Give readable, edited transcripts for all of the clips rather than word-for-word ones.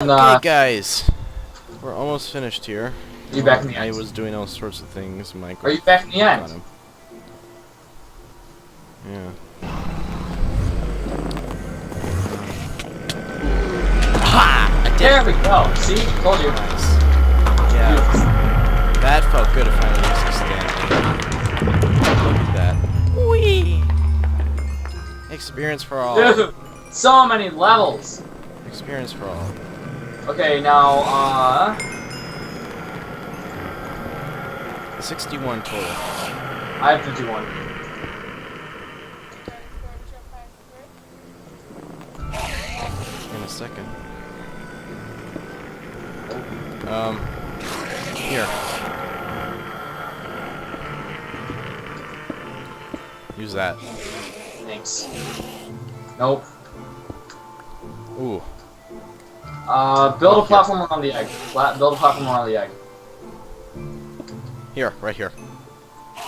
Okay, guys, we're almost finished here. You back in the I end? was doing all sorts of things. Michael, Are you back in the end? got him. Yeah. Ha! I did There it. we go. See? Told you. Nice. Yeah. That felt good to finally use this stand. Look at that. Whee! Experience for all. Dude, so many levels. Experience for all. Okay, now, 61 total. I have 51. In a second. Here. Use that. Thanks. Nope. Ooh. Build a Here. platform around the egg. Build a platform around the egg. Here, right here.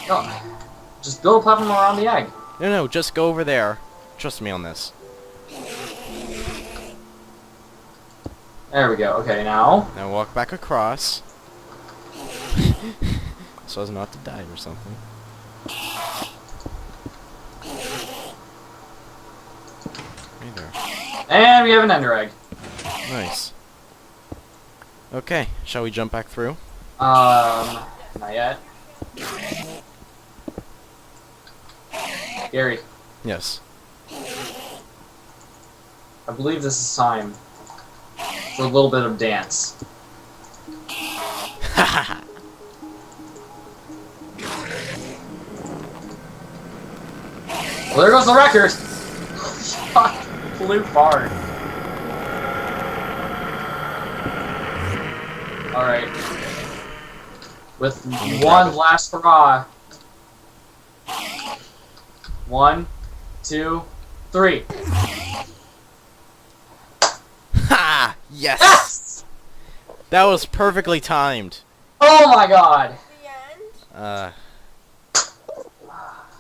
No. Just build a platform around the egg. No, just go over there. Trust me on this. There we go. Okay, now. Now walk back across. So as not to die or something. Hey there. And we have an ender egg. Nice. Okay, shall we jump back through? Not yet. Gary, Yes. I believe this is time for a little bit of dance. Well, there goes the record! Flew far. Alright. With one last hurrah. 1, 2, 3. Ha! Yes! Yes! That was perfectly timed. Oh my god! I'm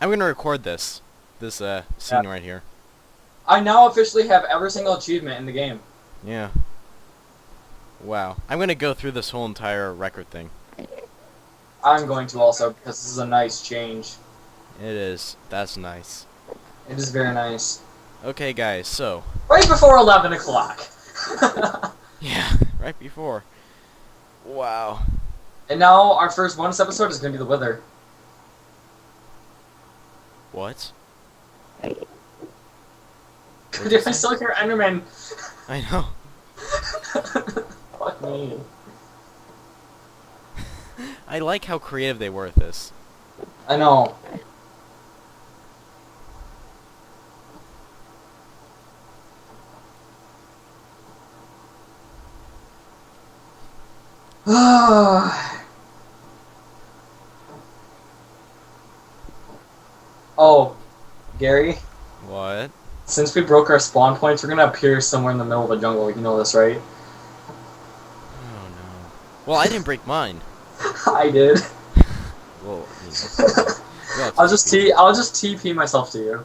gonna record this scene right here. I now officially have every single achievement in the game. Yeah. Wow. I'm gonna go through this whole entire record thing. I'm going to also, because this is a nice change. It is. That's nice. It is very nice. Okay, guys, so. Right before 11 o'clock. Yeah, right before. Wow. And now our first bonus episode is going to be the Wither. What? Dude, I still hear Enderman. I know. Fuck me. I like how creative they were with this. I know. Oh, Gary, What? since we broke our spawn points, we're gonna appear somewhere in the middle of the jungle. You know this, right? Oh no. Well, I didn't break mine. I did. Well, you know. Well, I'll just TP myself to you.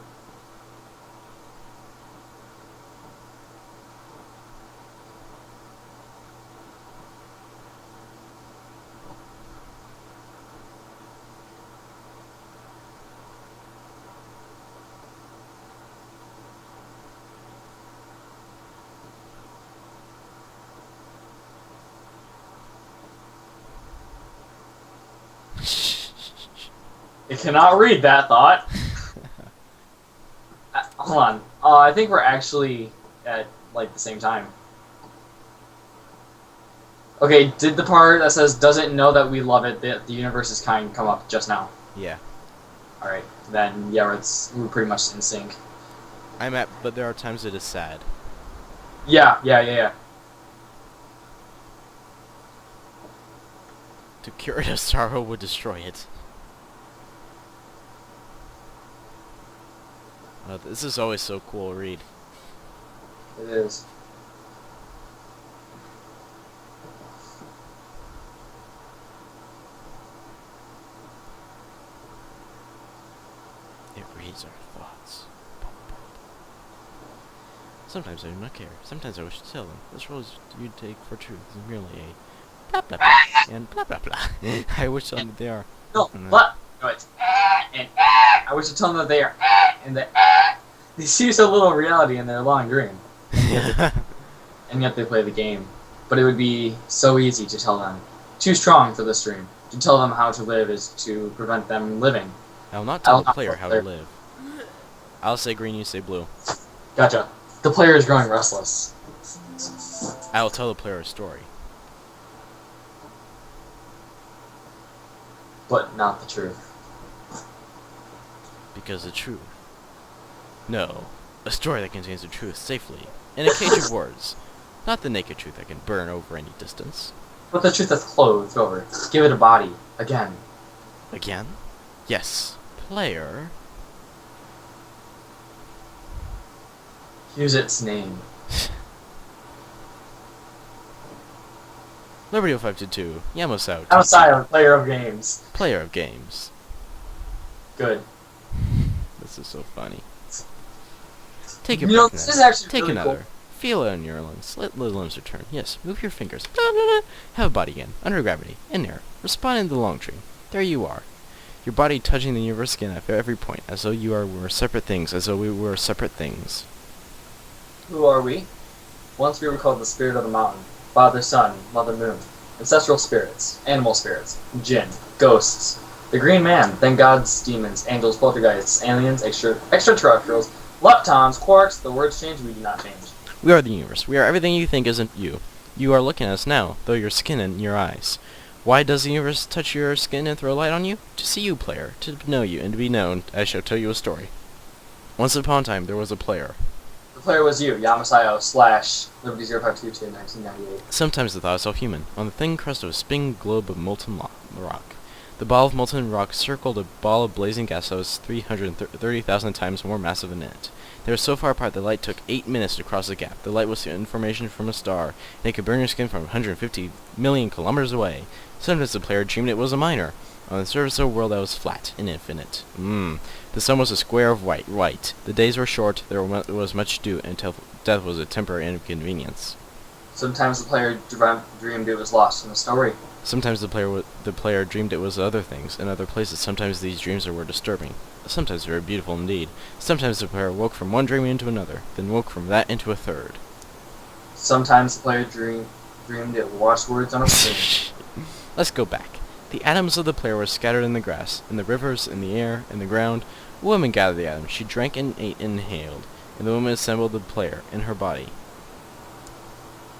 It cannot read that thought. Hold on. I think we're actually at, like, the same time. Okay, did the part that says, doesn't know that we love it, the universe is kind, come up just now? Yeah. Alright, then, yeah, we're pretty much in sync. But there are times it is sad. Yeah. To cure it, a sorrow would destroy it. This is always so cool to read. It is. It reads our thoughts. Sometimes I do not care. Sometimes I wish to tell them. This role you take for truth is merely a blah blah blah and blah blah blah. I wish to tell them that they are. No, And, what? No, it's and I wish to tell them that they are and that they see so little reality in their long dream. And yet they play the game. But it would be so easy to tell them. Too strong for this dream. To tell them how to live is to prevent them living. I will not tell the player how to live. I'll say green, you say blue. Gotcha. The player is growing restless. I will tell the player a story. But not the truth. Because the truth. No. A story that contains the truth safely. In a cage of words. Not the naked truth that can burn over any distance. But the truth that's clothed over. Give it a body. Again. Again? Yes. Player. Use its name. Liberty 0522. Yamos out. Outside of player of games. Player of games. Good. This is so funny. Take a You know, breath this now. is actually Take really another. cool. Feel it on your lungs. Let the limbs return. Yes, move your fingers. Blah, blah, blah. Have a body again. Under gravity. In air. Respond in the long tree. There you are. Your body touching the universe again at every point, as though were separate things, as though we were separate things. Who are we? Once we were called the spirit of the mountain. Father, Son, Mother Moon. Ancestral spirits. Animal spirits. Jinn. Ghosts. The Green Man. Then gods, demons, angels, poltergeists, aliens, extraterrestrials, leptons, quarks. The words change, we do not change. We are the universe. We are everything you think isn't you. You are looking at us now, though your skin and your eyes. Why does the universe touch your skin and throw light on you? To see you, player. To know you, and to be known, I shall tell you a story. Once upon a time, there was a player. The player was you, Yamasayo / Liberty 0522 1998. Sometimes I thought I saw human, on the thin crust of a spinning globe of molten rock. The ball of molten rock circled a ball of blazing gas that was 330,000 times more massive than it. They were so far apart that light took 8 minutes to cross the gap. The light was the information from a star, and it could burn your skin from 150 million kilometers away. Sometimes the player dreamed it was a miner, on the surface of a world that was flat and infinite. The sun was a square of white. The days were short, there was much to do, until death was a temporary inconvenience. Sometimes the player dreamed it was lost in a story. Sometimes the player dreamed it was other things, in other places. Sometimes these dreams were disturbing. Sometimes they were beautiful indeed. Sometimes the player woke from one dream into another, then woke from that into a third. Sometimes the player dreamed it watched words on a screen. Let's go back. The atoms of the player were scattered in the grass, in the rivers, in the air, in the ground. A woman gathered the atoms. She drank and ate and inhaled, and the woman assembled the player in her body.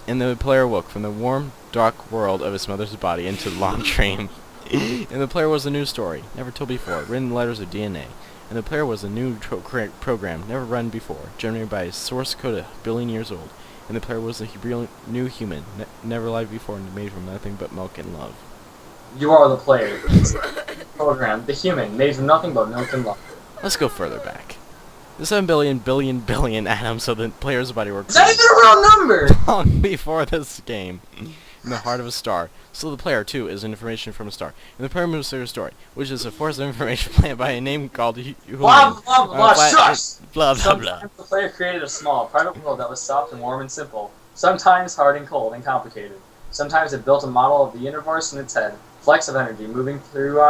And the player woke from the warm, dark world of his mother's body into the long dream. And the player was a new story, never told before, written in letters of DNA. And the player was a new program, never run before, generated by a source code a billion years old. And the player was a new human, never lived before, and made from nothing but milk and love. You are the player. Program, the human, made from nothing but milk and love. Let's go further back. The 7 billion atoms of the player's body were Is that even a real number? long before this game, in the heart of a star. So the player, too, is information from a star. And the player moves through a story, which is a force of information planted by a name called Blah, blah, blah, shush! Blah, blah, blah. Sometimes the player created a small, private world that was soft and warm and simple. Sometimes hard and cold and complicated. Sometimes it built a model of the universe in its head, flecks of energy moving through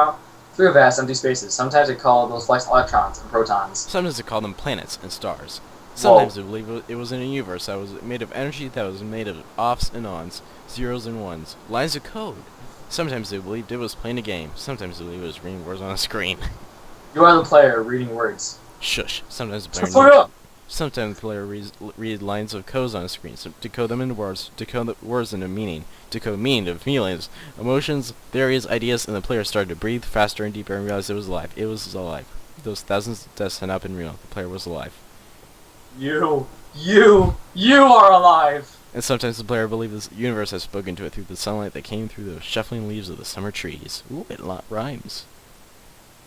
vast empty spaces. Sometimes it called those flecks electrons and protons. Sometimes it called them planets and stars. Sometimes they believed it was in a universe that was made of energy that was made of offs and ons, zeros and ones, lines of code. Sometimes they believed it was playing a game. Sometimes they believed it was reading words on a screen. You are the player reading words. Shush. Sometimes the Shut player up! Sometimes the player reads lines of codes on a screen, so decode them into words, decode the words into meaning, decode meaning to feelings, emotions, theories, ideas, and the player started to breathe faster and deeper and realized it was alive. It was alive. Those thousands of deaths had not been real. The player was alive. You are alive! And sometimes the player believed this universe had spoken to it through the sunlight that came through the shuffling leaves of the summer trees. Ooh, it rhymes.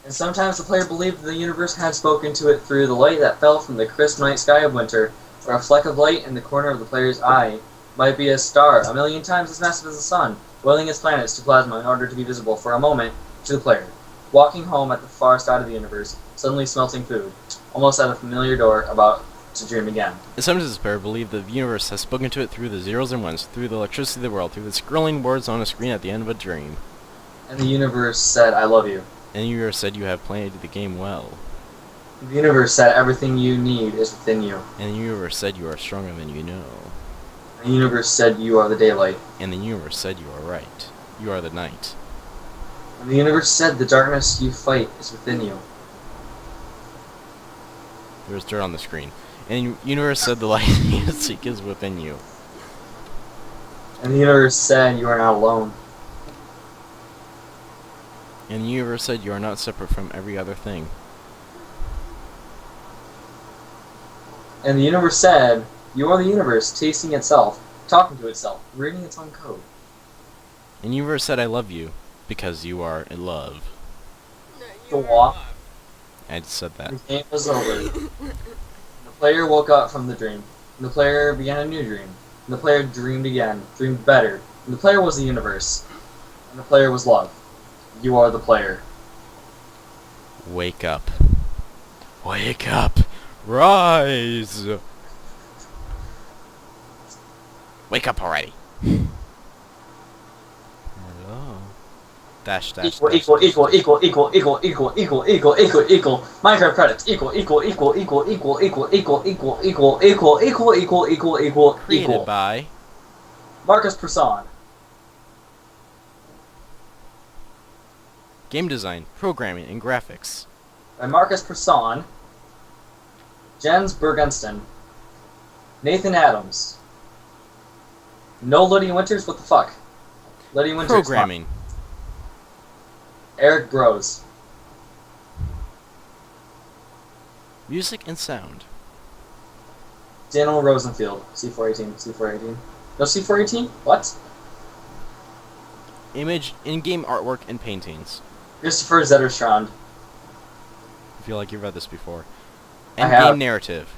And sometimes the player believed the universe had spoken to it through the light that fell from the crisp night sky of winter, or a fleck of light in the corner of the player's eye. Might be a star, a million times as massive as the sun, boiling its planets to plasma in order to be visible for a moment to the player. Walking home at the far side of the universe, suddenly smelting food, almost at a familiar door, about to dream again. And some despair believe the universe has spoken to it through the zeros and ones, through the electricity of the world, through the scrolling words on a screen at the end of a dream. And the universe said, I love you. And the universe said you have played the game well. The universe said everything you need is within you. And the universe said you are stronger than you know. The universe said you are the daylight. And the universe said you are right. You are the night. And the universe said the darkness you fight is within you. There's dirt on the screen. And the universe said the light you seek is within you. And the universe said you are not alone. And the universe said you are not separate from every other thing. And the universe said you are the universe tasting itself, talking to itself, reading its own code. And the universe said I love you because you are in love. The walk. I just said that. The game was over. The player woke up from the dream. And the player began a new dream. And the player dreamed again, dreamed better. And the player was the universe. And the player was love. You are the player. Wake up. Wake up. Rise. Wake up already. Hello. Dash dash. Equal, dash, equal, dash, equal, dash. equal, equal, equal, equal, equal, equal, equal, equal. Minecraft credits. Equal, equal, equal, equal, equal, equal, equal, equal, equal, equal, equal, equal, equal, equal, Created equal. by Marcus Persson. game design, programming, and graphics. By Marcus Persson. Jens Bergensten. Nathan Adams. No Lydia Winters? What the fuck? Lydia Winters. Programming. Eric Bros. Music and sound. Daniel Rosenfield. C418. C418. No C418? What? Image, in-game artwork, and paintings. Christopher Zetterstrand. I feel like you've read this before. I And have. game narrative.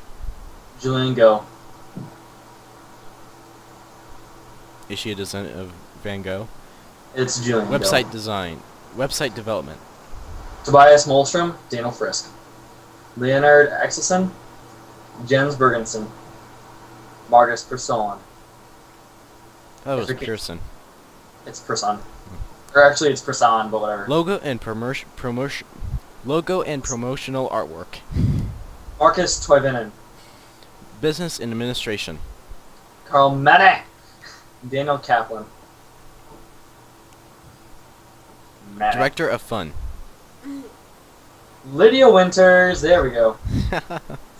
Julian Go. Is she a descendant of Van Gogh? It's Julian Website Go. design. Website development. Tobias Molstrom. Daniel Frisk. Leonard Axelson. Jens Bergensen. Marcus Persson. That was It's okay. Pearson. It's Persson. Or actually it's Persson, but whatever. Logo and Logo and promotional artwork. Marcus Toivonen. Business and administration. Carl Mene. Daniel Kaplan. Mene. Director of fun. Lydia Winters. There we go.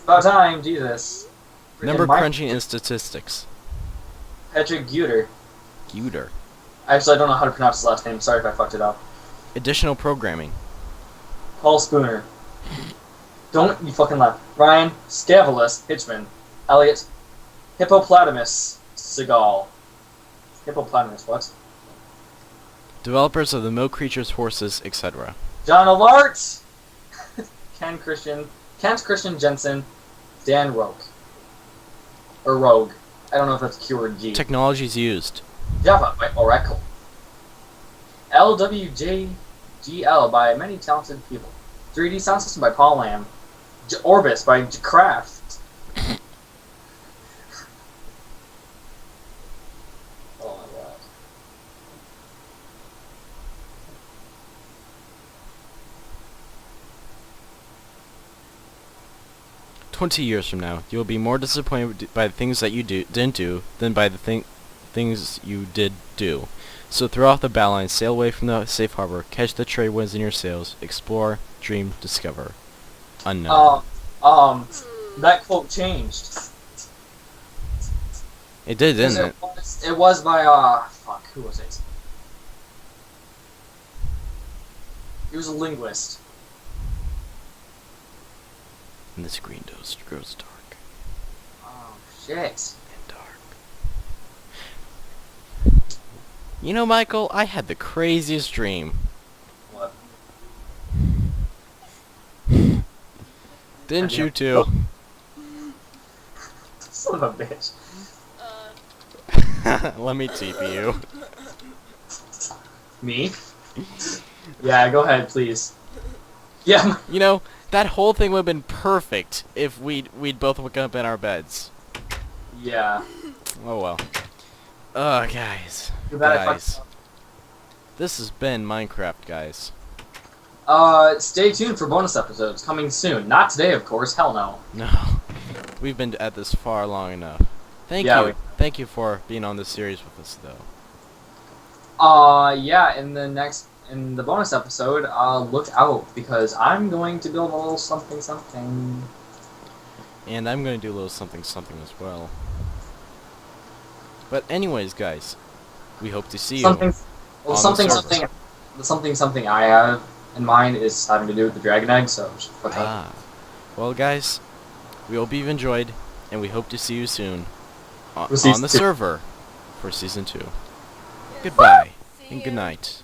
About time, Jesus. Number Freaking Mike- crunching and statistics. Patrick Guter. Guter. Actually, I don't know how to pronounce his last name. Sorry if I fucked it up. Additional programming. Paul Spooner. Don't you fucking laugh. Ryan Scavelus Hitchman. Elliot Hippopotamus Seagal. Hippopotamus, what? Developers of the Mo Creatures, Horses, etc. John Alart! Kent Christian Jensen. Dan Roque. Or Rogue. I don't know if that's Q or G. Technologies used. Java by Oracle. LWJGL by many talented people. 3D sound system by Paul Lamb. Orbis by Craft. Oh my god. "20 years from now, you will be more disappointed by the things that you didn't do than by the things you did do. So throw off the bow line, sail away from the safe harbor, catch the trade winds in your sails, explore, dream, discover. Unknown." That quote changed. It did, didn't it? It was by, fuck, who was it? He was a linguist. And the screen grows dark Oh, shit. and dark. You know, Michael, I had the craziest dream. What? Didn't you too? Son of a bitch. Let me TP you. Me? Yeah, go ahead, please. Yeah, You know, That whole thing would have been perfect if we'd both woken up in our beds. Yeah. Oh well. Guys. Too bad I Guys. fucked up. This has been Minecraft, guys. Stay tuned for bonus episodes coming soon. Not today, of course. Hell no. No. We've been at this far long enough. Thank Yeah, you. Thank you for being on this series with us, though. Yeah, in the bonus episode, look out, because I'm going to build a little something something. And I'm going to do a little something something as well. But anyways, guys, we hope to see you Something, well, on something the server. something I have in mind is having to do with the dragon egg, so just look out. Ah. Well, guys, we hope you've enjoyed, and we hope to see you soon on For season the 2. server for Season 2. Goodbye, and good night.